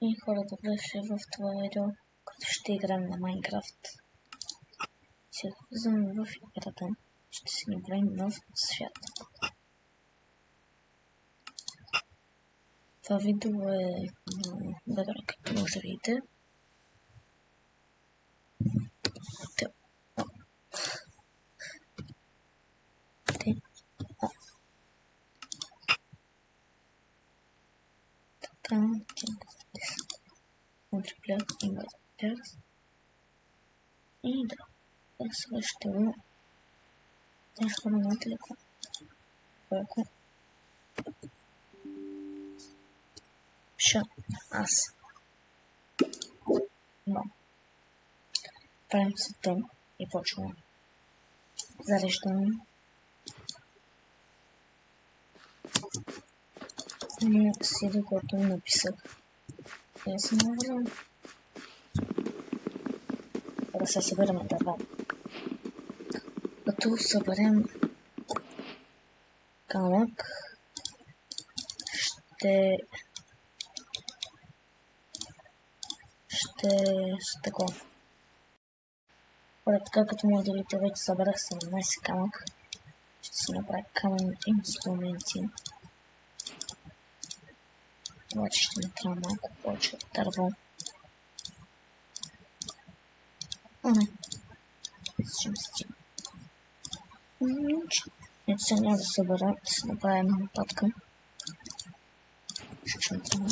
И хора, добре ще в това видео, като ще играем на Майнкрафт. Сега влизам в играта, ще си направим нов свят. Това видео е Bedrock, както може да видите. Така, мултиплеер има текст. И да, сега ще го изхвърля на телефон. Ако пиша аз. Но. Правим света и почваме. Зареждаме. И седи, което написах. Я съм навързан. Да се събираме дърва. Като съберем камък, ще стъкло. Така като може да видите, вече събрах 17 камък. Ще си направя камън инструменти. Обаче ще ми трябва малко повече дърво. Не. Ще стигна. Ето сега няма да събера, да си направя една нападка. Ще ми трябва.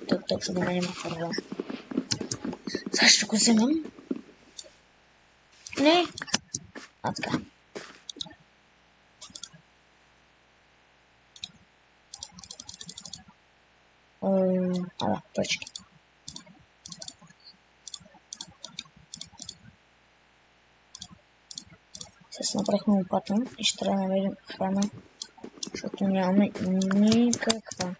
Тук точно до мен има дърво. Сега ще го вземам. Не! Така. Пръчки. Сега направихме лопата и ще трябва да намерим храна, защото нямаме никаква.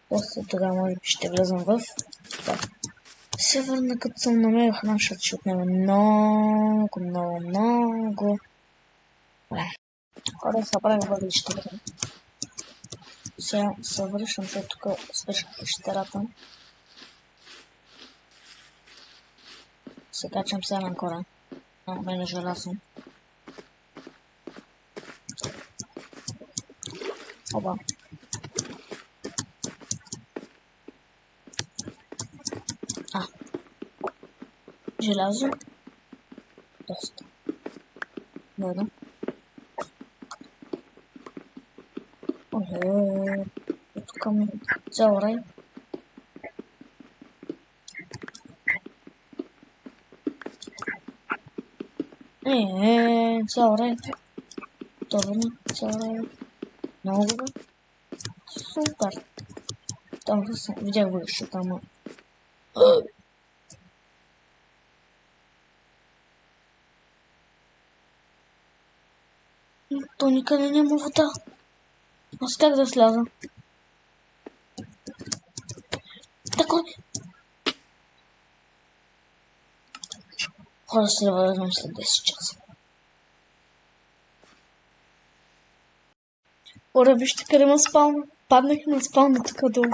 После тогава може би ще влезам в това. Се върна като съм намерил храна, защото ще отнема много. Хора, се правим въглищата. Сега се връщам, защото тук свърших щерата. Се качам сега на гора. Мен е желязно. Оба. Желязо. Доста. Вода. Тук ми цял рай. Цял рай. Добре, цял рай. Много добре. Супер. Там видях въглища там. То никъде няма вода. Аз как да сляза? Така. Хора, ще да върнем след 10 часа. Хора, вижте къде ме спална. Паднах на спална тук долу.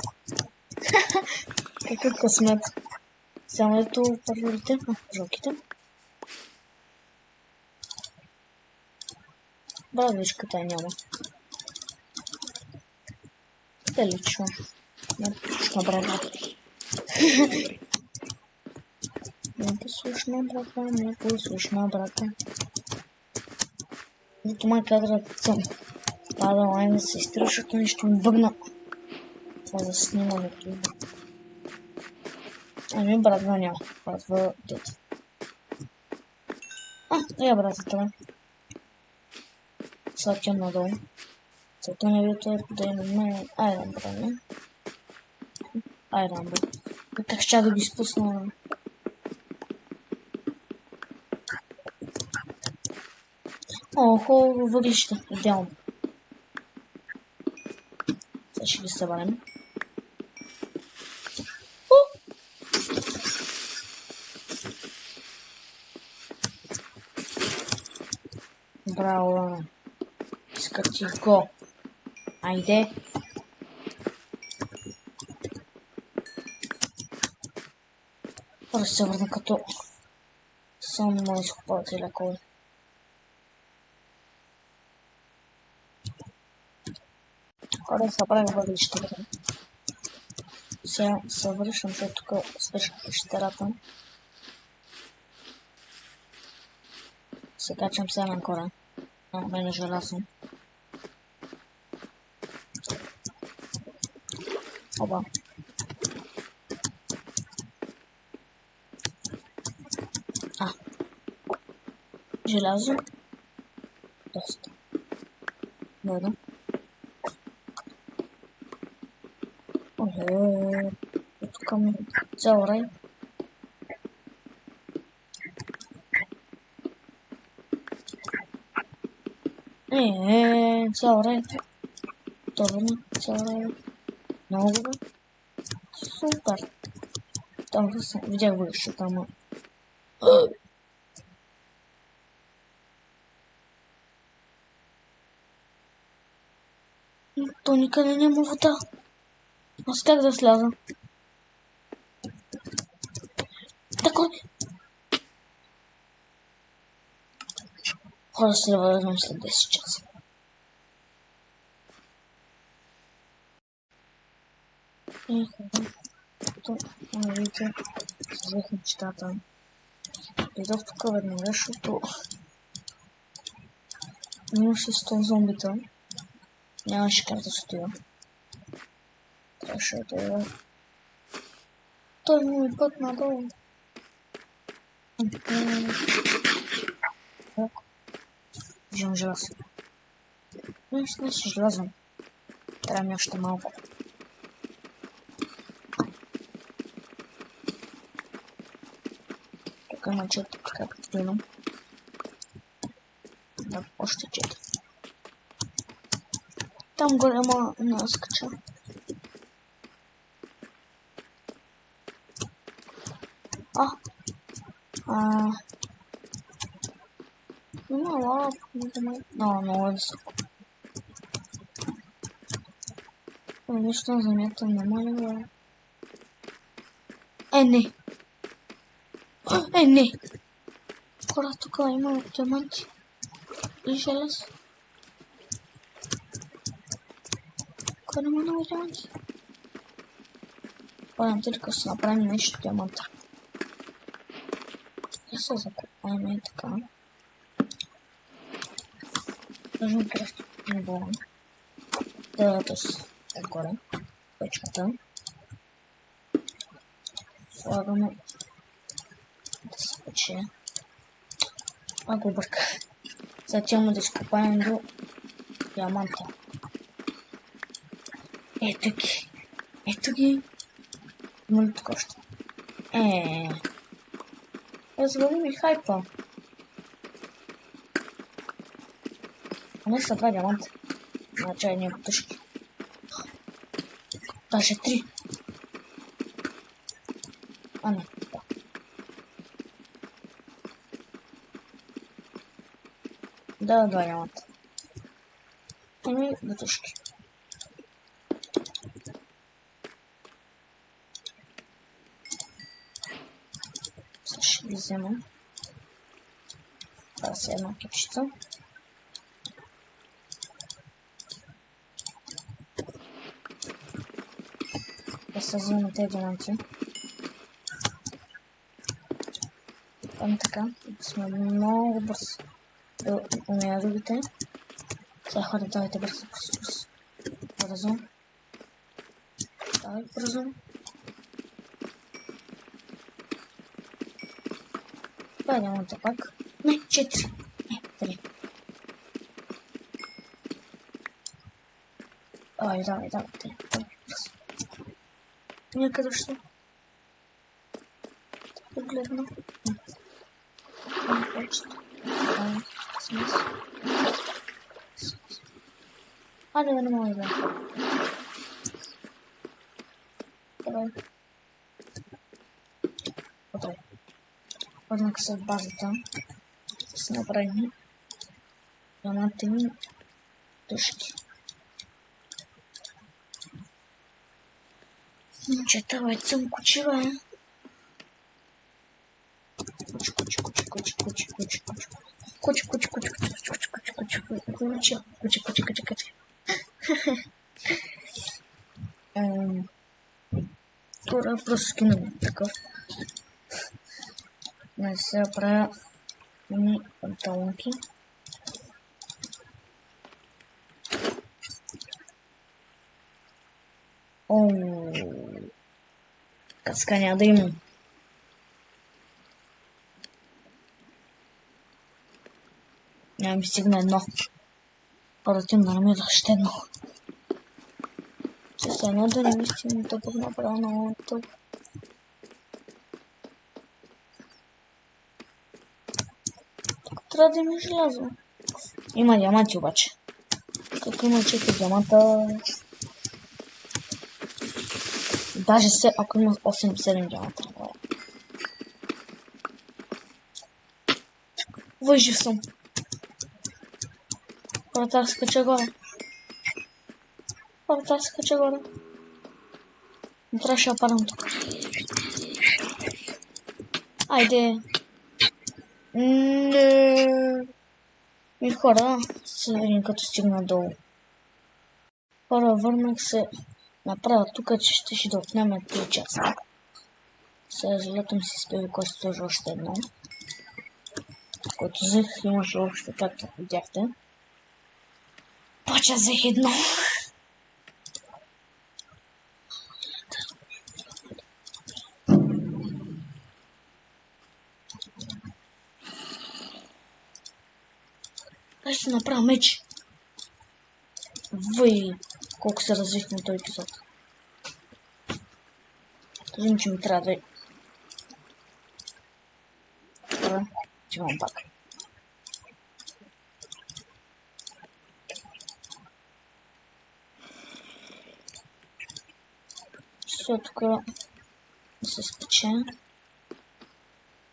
Какъв късмет. Само ето първите на жълките. Бравичката няма. Те лично. Непослушна брата. Непослушна брата. Зато май кадрът съм падал лайн да се изтира, защото нещо ми бъгна. Това да снимам от това. Ами братва няма. Братва дете. Я братата. Слабчам надолу. Целта на видеото е да имаме Iron Bro. Iron Bro. Как ще да ги спусна? Хубаво въглища. Идеално. Сега ще ги съберем. Браво. Скати го. Айде. Просто се върна като само може да изкупава целия кол. Хора да се прави въглища. Сега се връщам, защото тук свърших пещерата. Се качвам сега нагоре. Мен е желязно. Оба. Желязо. Доста. Много. Охе. Тук ми цял рай. Цял рай. Добре, цял рай. Много добре. Супер. Там съм видях бъдещето, ама. То никъде няма вода. Аз как да сляза? Така. Хора се върнем след 10 часа. И хора. Видите, се взех мечтата. Идох тук веднага, защото имаше 100 зомбита. Нямаше как да стоя. Трябваше да е... Той му е път надолу. Взимам желязо. Не си желязо. Трябва ми още малко. Тук има 4, както имам. Да, още 4. Там горе има наскача. Има лава, много е високо. Нищо на земята няма ли бе? Не! Не! Хора, тук има диаманти и желез. Тук няма много диаманти. Падам тільки ще направим нещо диаманта. И се закупаем и така. Можем просто не бъдем. Да с отгоре. Печката. Слагаме да се пече. Го бърка. Затем да изкопаем до диаманта. Ето ги. Има ли тук още? Развали ми хайпа. Не са 2 диаманта. Значи едни бутушки. Даже 3. Не. Да, 2 диаманта. Бутушки. Ще ги взема. Това си една кепчица. Да се взема тези диаманти. Така. Сме много бързо. Да умея другите. Сега хора, давайте бързо. Бързо. Давай бързо. Това е диаманта пак. Не, 4. 3. Давай. Някъде ще. Погледна. Айде да не мога да. Давай. Готово. Върнах се в базата. Се направим диамантени тъжки. Давай цинку чего? Скоро просто скину таков. Все про панталонки. Оу. Касканя дым. Нямам стигна едно. Против намирах ще едно. С едно да не ми стигна тъпък направо на тъп. Трябва да има желязо. Има диаманти обаче. Как има 4 диаманта? Даже ако има 8-7 диаманта. Выжив съм. Вратар скача горе. Вратар скача горе. Не трябваше да падам тук. Айде. Не. И хора, един като стигна долу. Хора, върнах се направо тук, че ще да отнеме 3 часа. Сега залетам си спеви кости тоже още едно. Който взех, имаше още, както видяхте. Поча взех едно. Дай ще направя меч. Въй, колко се развихме този епизод. Казвам, че ми трябва да е. Добре, чивам пак. Ще тук да се спече.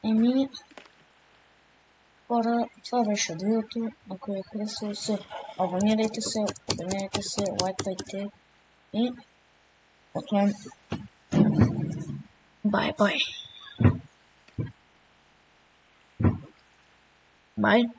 Еми, хора, това беше видеото. Ако ви е харесало се, абонирайте се, лайкайте и от мен бай-бай. Bye.